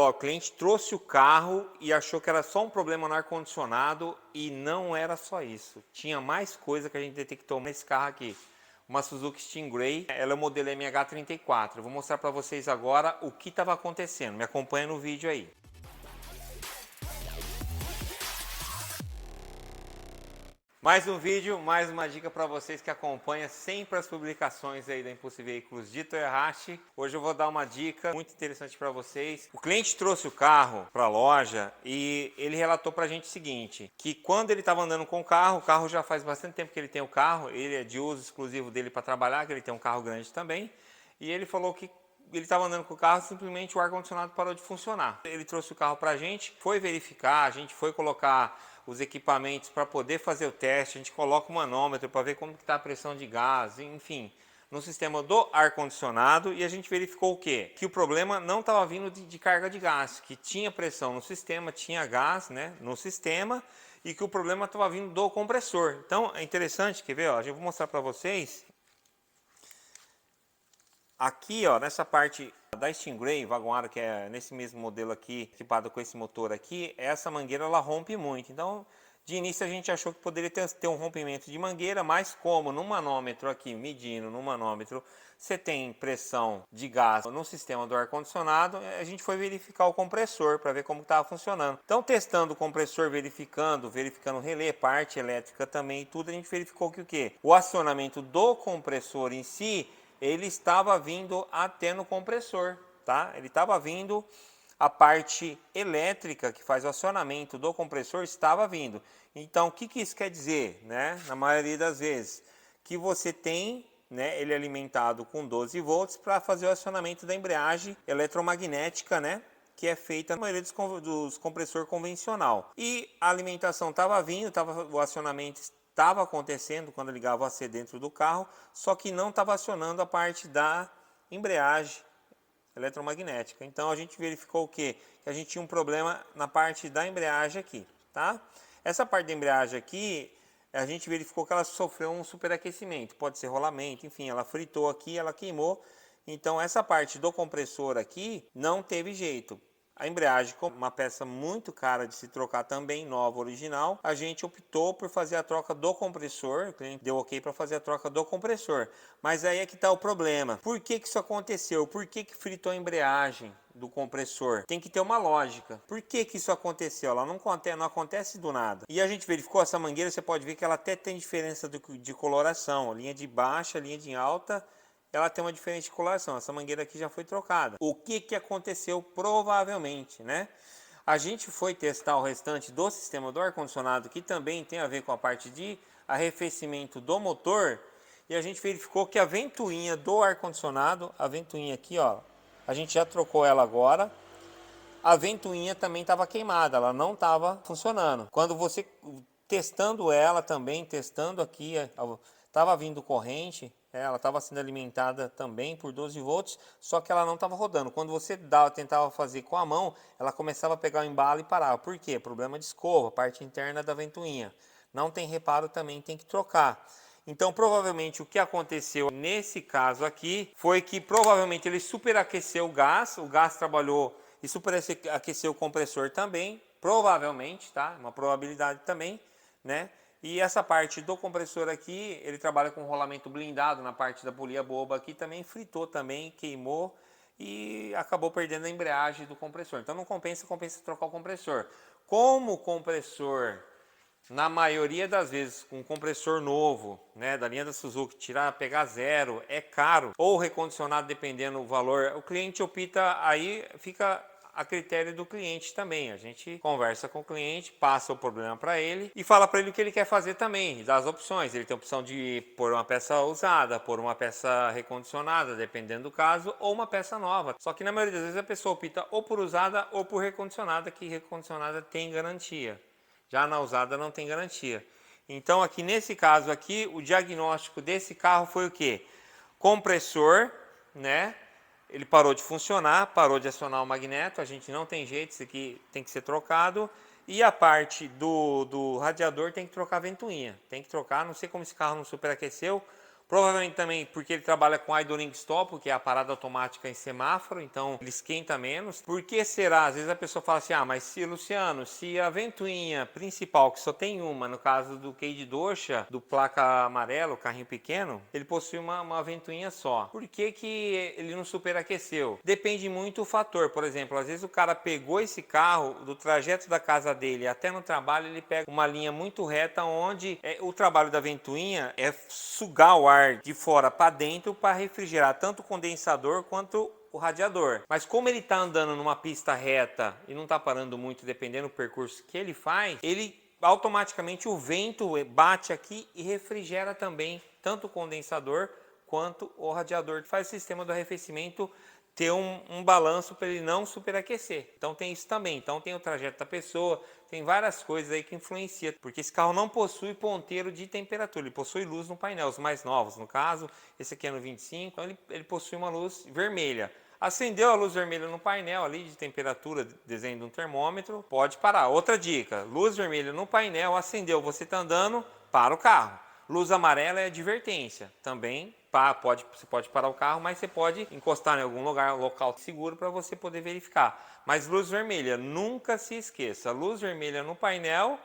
ó, o cliente trouxe o carro e achou que era só um problema no ar-condicionado e não era só isso. Tinha mais coisa que a gente detectou nesse carro aqui. Uma Suzuki Stingray, ela é o modelo MH34. Eu vou mostrar para vocês agora o que estava acontecendo. Me acompanha no vídeo aí. Mais um vídeo, mais uma dica para vocês que acompanham sempre as publicações aí da Impulse Veículos de Toyohashi. Hoje eu vou dar uma dica muito interessante para vocês. O cliente trouxe o carro para a loja e ele relatou para a gente o seguinte, que quando ele estava andando com o carro já faz bastante tempo que ele tem o carro, ele é de uso exclusivo dele para trabalhar, que ele tem um carro grande também, e ele falou que ele estava andando com o carro, simplesmente o ar-condicionado parou de funcionar. Ele trouxe o carro para a gente, foi verificar, a gente foi colocar os equipamentos para poder fazer o teste, a gente coloca o manômetro para ver como está a pressão de gás, enfim, no sistema do ar-condicionado, e a gente verificou o quê? Que o problema não estava vindo de carga de gás, que tinha pressão no sistema, tinha gás, né, no sistema, e que o problema estava vindo do compressor. Então é interessante, quer ver? Ó, eu vou mostrar para vocês. Aqui, ó, nessa parte da Stingray Vagonaro, que é nesse mesmo modelo aqui, equipado com esse motor aqui, essa mangueira ela rompe muito. Então, de início a gente achou que poderia ter um rompimento de mangueira, mas como no manômetro aqui, medindo no manômetro, você tem pressão de gás no sistema do ar-condicionado, a gente foi verificar o compressor para ver como estava funcionando. Então, testando o compressor, verificando o relé, parte elétrica também e tudo, a gente verificou que o quê? O acionamento do compressor em si, ele estava vindo até no compressor, tá? Ele estava vindo, a parte elétrica que faz o acionamento do compressor estava vindo. Então, o que isso quer dizer, né? Na maioria das vezes, que você tem, né, ele alimentado com 12 volts para fazer o acionamento da embreagem eletromagnética, né? Que é feita na maioria dos compressor convencional. E a alimentação estava vindo, o acionamento estava acontecendo quando ligava o AC dentro do carro, só que não estava acionando a parte da embreagem eletromagnética. Então a gente verificou o quê? Que a gente tinha um problema na parte da embreagem aqui, tá? Essa parte da embreagem aqui, a gente verificou que ela sofreu um superaquecimento, pode ser rolamento, enfim, ela fritou aqui, ela queimou. Então essa parte do compressor aqui não teve jeito. A embreagem, como uma peça muito cara de se trocar também, nova, original, a gente optou por fazer a troca do compressor, o cliente deu ok para fazer a troca do compressor. Mas aí é que está o problema. Por que isso aconteceu? Por que fritou a embreagem do compressor? Tem que ter uma lógica. Por que isso aconteceu? Ela não acontece do nada. E a gente verificou essa mangueira, você pode ver que ela até tem diferença de coloração. Linha de baixa, linha de alta, ela tem uma diferente coloração. Essa mangueira aqui já foi trocada. O que aconteceu provavelmente, né? A gente foi testar o restante do sistema do ar-condicionado, que também tem a ver com a parte de arrefecimento do motor, e a gente verificou que a ventoinha do ar-condicionado, a ventoinha aqui, ó, a gente já trocou ela agora, a ventoinha também estava queimada, ela não estava funcionando. Quando você testando ela também, testando aqui, estava vindo corrente, ela estava sendo alimentada também por 12 volts, só que ela não estava rodando. Quando você tentava fazer com a mão, ela começava a pegar o embalo e parava. Por quê? Problema de escova, parte interna da ventoinha. Não tem reparo, também tem que trocar. Então, provavelmente, o que aconteceu nesse caso aqui foi que provavelmente ele superaqueceu o gás trabalhou e superaqueceu o compressor também, provavelmente, tá? Uma probabilidade também, né? E essa parte do compressor aqui, ele trabalha com rolamento blindado na parte da polia boba aqui, também fritou também, queimou e acabou perdendo a embreagem do compressor. Então não compensa trocar o compressor. Como o compressor, na maioria das vezes, com um compressor novo, né, da linha da Suzuki, pegar zero, é caro, ou recondicionado dependendo do valor, o cliente opta, aí fica a critério do cliente também. A gente conversa com o cliente, passa o problema para ele e fala para ele o que ele quer fazer também, dá as opções. Ele tem a opção de pôr uma peça usada, pôr uma peça recondicionada, dependendo do caso, ou uma peça nova. Só que na maioria das vezes a pessoa opta ou por usada ou por recondicionada, que recondicionada tem garantia. Já na usada não tem garantia. Então aqui nesse caso aqui, o diagnóstico desse carro foi o quê? Compressor, né? Ele parou de funcionar, parou de acionar o magneto, a gente não tem jeito, isso aqui tem que ser trocado. E a parte do radiador tem que trocar a ventoinha, tem que trocar, não sei como esse carro não superaqueceu, Provavelmente também porque ele trabalha com idling stop, que é a parada automática em semáforo, então ele esquenta menos. Por que será? Às vezes a pessoa fala assim, mas se, Luciano, se a ventoinha principal, que só tem uma, no caso do Cade Dosha, do placa amarelo, carrinho pequeno, ele possui uma ventoinha só. Por que que ele não superaqueceu? Depende muito do fator. Por exemplo, às vezes o cara pegou esse carro, do trajeto da casa dele até no trabalho, ele pega uma linha muito reta, onde o trabalho da ventoinha é sugar o ar de fora para dentro para refrigerar tanto o condensador quanto o radiador. Mas como ele está andando numa pista reta e não está parando muito, dependendo do percurso que ele faz, ele automaticamente o vento bate aqui e refrigera também tanto o condensador quanto o radiador, que faz o sistema do arrefecimento ter um balanço para ele não superaquecer. Então tem isso também. Então tem o trajeto da pessoa, tem várias coisas aí que influenciam, porque esse carro não possui ponteiro de temperatura, ele possui luz no painel, os mais novos, no caso, esse aqui é no 25, então ele possui uma luz vermelha. Acendeu a luz vermelha no painel ali de temperatura, desenho de um termômetro, pode parar. Outra dica, luz vermelha no painel, acendeu, você está andando, para o carro. Luz amarela é advertência, também você pode parar o carro, mas você pode encostar em algum local seguro para você poder verificar. Mas luz vermelha, nunca se esqueça, luz vermelha no painel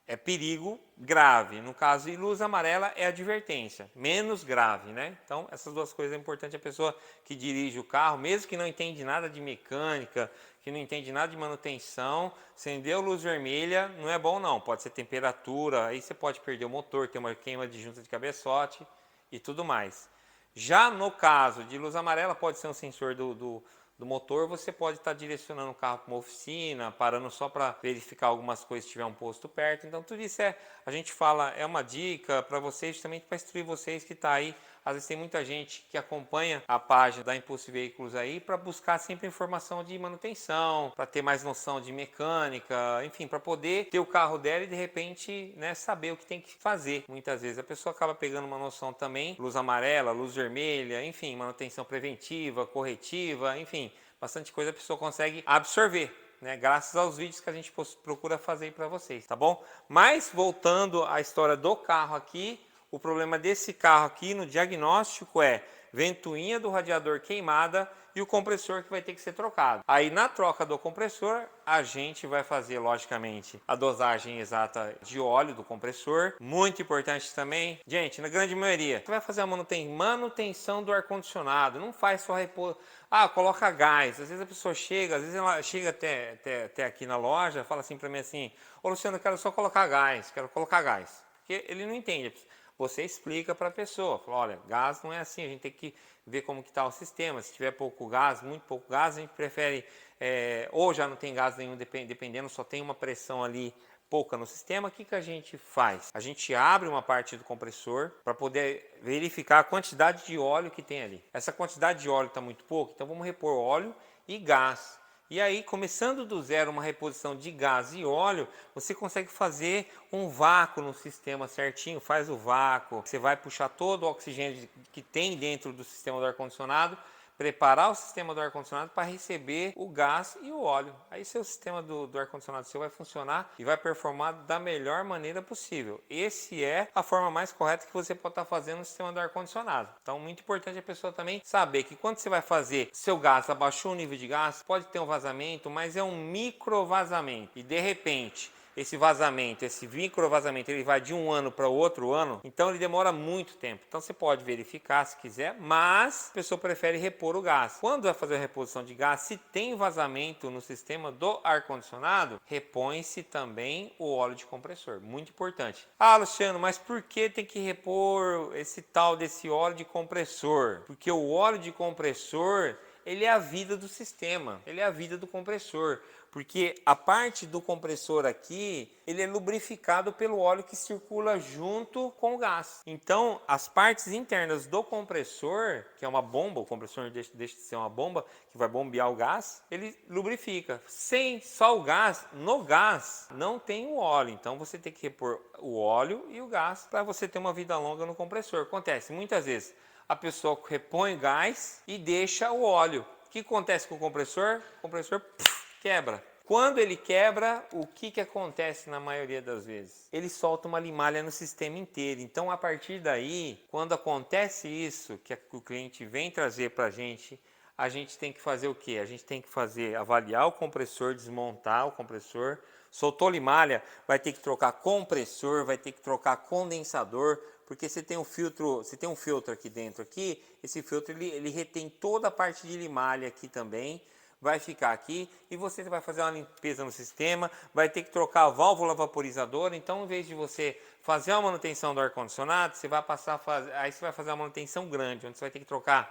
é perigo grave, no caso, e luz amarela é advertência, menos grave, né? Então, essas duas coisas é importante a pessoa que dirige o carro, mesmo que não entende nada de mecânica, que não entende nada de manutenção, acendeu luz vermelha, não é bom não, pode ser temperatura, aí você pode perder o motor, ter uma queima de junta de cabeçote e tudo mais. Já no caso de luz amarela, pode ser um sensor do motor, você pode estar direcionando o carro para uma oficina, parando só para verificar algumas coisas se tiver um posto perto. Então tudo isso a gente fala, é uma dica para vocês, justamente para instruir vocês que está aí. Às vezes tem muita gente que acompanha a página da Impulse Veículos aí para buscar sempre informação de manutenção, para ter mais noção de mecânica, enfim, para poder ter o carro dela e de repente, né, saber o que tem que fazer. Muitas vezes a pessoa acaba pegando uma noção também, luz amarela, luz vermelha, enfim, manutenção preventiva, corretiva, enfim, bastante coisa a pessoa consegue absorver, né, graças aos vídeos que a gente procura fazer para vocês, tá bom? Mas voltando à história do carro aqui, o problema desse carro aqui no diagnóstico é ventoinha do radiador queimada e o compressor que vai ter que ser trocado. Aí na troca do compressor, a gente vai fazer, logicamente, a dosagem exata de óleo do compressor. Muito importante também, gente, na grande maioria, você vai fazer a manutenção do ar-condicionado, não faz só repouso. Coloca gás. Às vezes a pessoa chega, às vezes ela chega até aqui na loja, fala assim para mim assim, ô Luciano, eu quero só colocar gás, quero colocar gás. Porque ele não entende. Você explica para a pessoa, fala, olha, gás não é assim, a gente tem que ver como que está o sistema. Se tiver pouco gás, muito pouco gás, a gente prefere, ou já não tem gás nenhum, dependendo, só tem uma pressão ali pouca no sistema. O que que a gente faz? A gente abre uma parte do compressor para poder verificar a quantidade de óleo que tem ali. Essa quantidade de óleo está muito pouco, então vamos repor óleo e gás. E aí, começando do zero, uma reposição de gás e óleo, você consegue fazer um vácuo no sistema certinho, faz o vácuo, você vai puxar todo o oxigênio que tem dentro do sistema do ar-condicionado, preparar o sistema do ar-condicionado para receber o gás e o óleo. Aí seu sistema do ar-condicionado seu vai funcionar e vai performar da melhor maneira possível. Esse é a forma mais correta que você pode estar fazendo no sistema do ar-condicionado. Então, muito importante a pessoa também saber que quando você vai fazer seu gás, abaixou o nível de gás, pode ter um vazamento, mas é um micro vazamento. E de repente, esse vazamento, esse micro vazamento, ele vai de um ano para o outro ano, então ele demora muito tempo. Então você pode verificar se quiser, mas a pessoa prefere repor o gás. Quando vai fazer a reposição de gás, se tem vazamento no sistema do ar-condicionado, repõe-se também o óleo de compressor. Muito importante. Luciano, mas por que tem que repor esse tal desse óleo de compressor? Porque o óleo de compressor, ele é a vida do sistema, ele é a vida do compressor. Porque a parte do compressor aqui, ele é lubrificado pelo óleo que circula junto com o gás. Então, as partes internas do compressor, que é uma bomba, o compressor deixa de ser uma bomba, que vai bombear o gás, ele lubrifica. Sem só o gás, no gás não tem o óleo. Então, você tem que repor o óleo e o gás para você ter uma vida longa no compressor. Acontece, muitas vezes, a pessoa repõe o gás e deixa o óleo. O que acontece com o compressor? O compressor quebra. Quando ele quebra, o que acontece na maioria das vezes? Ele solta uma limalha no sistema inteiro. Então, a partir daí, quando acontece isso, que o cliente vem trazer para a gente tem que fazer o quê? A gente tem que avaliar o compressor, desmontar o compressor. Soltou limalha, vai ter que trocar compressor, vai ter que trocar condensador, porque você tem um filtro aqui dentro aqui, esse filtro ele retém toda a parte de limalha aqui também. Vai ficar aqui e você vai fazer uma limpeza no sistema, vai ter que trocar a válvula vaporizadora. Então, em vez de você fazer a manutenção do ar-condicionado, você vai aí você vai fazer uma manutenção grande, onde você vai ter que trocar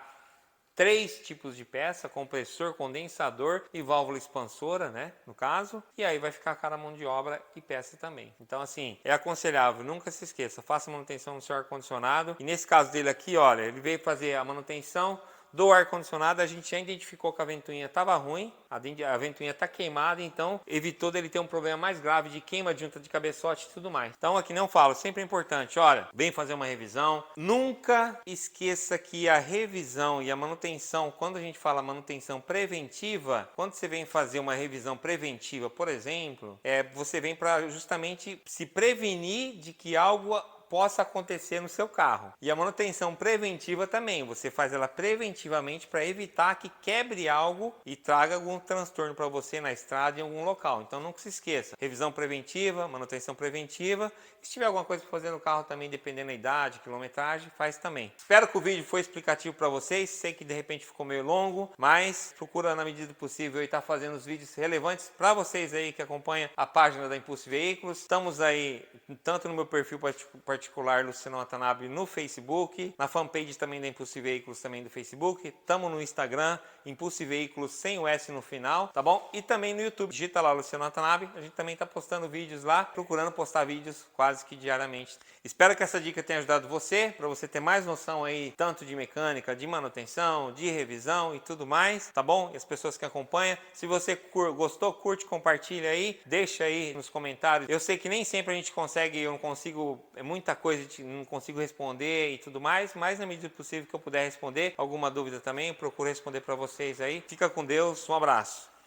3 tipos de peça: compressor, condensador e válvula expansora, né, no caso. E aí vai ficar cada mão de obra e peça também. Então, assim, é aconselhável, nunca se esqueça, faça manutenção no seu ar-condicionado. E nesse caso dele aqui, olha, ele veio fazer a manutenção do ar-condicionado, a gente já identificou que a ventoinha estava ruim, a ventoinha está queimada, então evitou dele ter um problema mais grave de queima de junta de cabeçote e tudo mais. Então aqui não falo, sempre é importante, olha, vem fazer uma revisão, nunca esqueça que a revisão e a manutenção, quando a gente fala manutenção preventiva, quando você vem fazer uma revisão preventiva, por exemplo, você vem para justamente se prevenir de que algo possa acontecer no seu carro. E a manutenção preventiva também, você faz ela preventivamente para evitar que quebre algo e traga algum transtorno para você na estrada em algum local. Então nunca se esqueça, revisão preventiva, manutenção preventiva. Se tiver alguma coisa para fazer no carro também, dependendo da idade, quilometragem, faz também. Espero que o vídeo foi explicativo para vocês, sei que de repente ficou meio longo, mas procura na medida do possível estar fazendo os vídeos relevantes para vocês aí que acompanham a página da Impulse Veículos. Estamos aí tanto no meu perfil particular Luciano Watanabe no Facebook, na fanpage também da Impulse Veículos também do Facebook, estamos no Instagram, Impulse Veículos sem o S no final, tá bom? E também no YouTube, digita lá Luciano Watanabe, a gente também está postando vídeos lá, procurando postar vídeos quase que diariamente. Espero que essa dica tenha ajudado você, para você ter mais noção aí, tanto de mecânica, de manutenção, de revisão e tudo mais, tá bom? E as pessoas que acompanham, se você gostou, curte, compartilha aí, deixa aí nos comentários. Eu sei que nem sempre a gente consegue, eu não consigo, é muita coisa, não consigo responder e tudo mais, mas na medida do possível que eu puder responder alguma dúvida também, eu procuro responder para vocês aí. Fica com Deus, um abraço.